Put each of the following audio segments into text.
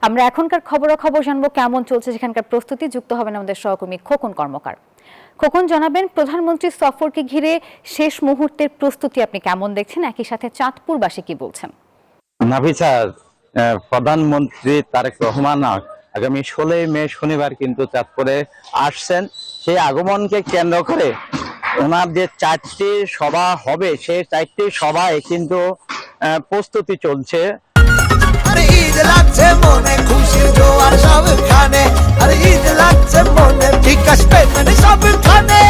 আমরা এখনকার খবরাখবর জানবো কেমন চলছে সেখানকার প্রস্তুতি। যুক্ত হবেন আমাদের সহকর্মী খোকন কর্মকার। খোকন, জানাবেন প্রধানমন্ত্রীর সফরকে ঘিরে শেষ মুহূর্তের প্রস্তুতি আপনি কেমন দেখছেন, একই সাথে চাঁদপুরবাসী কি বলছেন? নাফিসা, প্রধানমন্ত্রী তারেক রহমান আগামী 16 মে শনিবার কিন্তু চাঁদপুরে আসছেন। সেই আগমনকে কেন্দ্র করে ওনার যে 4টি সভা হবে, সেই 4টি সভায় কিন্তু প্রস্তুতি চলছে। আরে ঈদ লাগছে মনে, খুশির জোয়ার সবখানে। আরে ঈদ লাগছে মনে, বিকাশ পেমেন্ট সবখানে।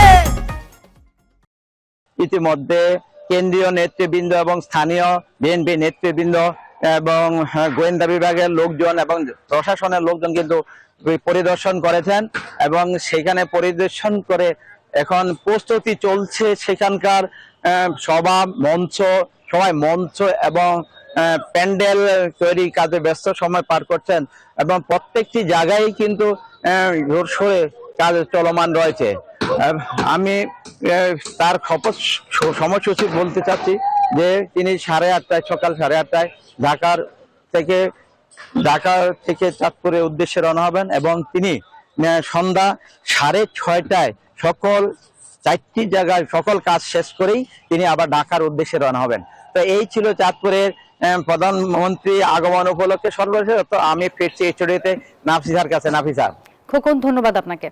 ইতিমধ্যে কেন্দ্রীয় নেতৃবৃন্দ এবং স্থানীয় বিএনপি নেতৃবৃন্দ এবং গোয়েন্দা বিভাগের লোকজন এবং প্রশাসনের লোকজন কিন্তু পরিদর্শন করেছেন এবং সেখানে পরিদর্শন করে এখন প্রস্তুতি চলছে। সেখানকার সভা মঞ্চ, সবাই মঞ্চ এবং প্যান্ডেল তৈরি কাজে ব্যস্ত সময় পার করছেন এবং প্রত্যেকটি জায়গায় কিন্তু জোরসোরে কাজ চলমান রয়েছে। আমি তার সময়সূচি বলতে চাচ্ছি যে তিনি সকাল 8:30 ঢাকা থেকে চাঁদপুরের উদ্দেশ্যে রওনা হবেন এবং তিনি সন্ধ্যা 6:30টায় সকল 4টি জায়গায় সকল কাজ শেষ করেই তিনি আবার ঢাকার উদ্দেশ্যে রওনা হবেন। তো এই ছিল চাঁদপুরের প্রধানমন্ত্রী আগমন উপলক্ষে সর্বশেষ। তো আমি ফিরছি স্টুডিওতে নাফিসার কাছে। নাফিসা, খোকন, ধন্যবাদ আপনাকে।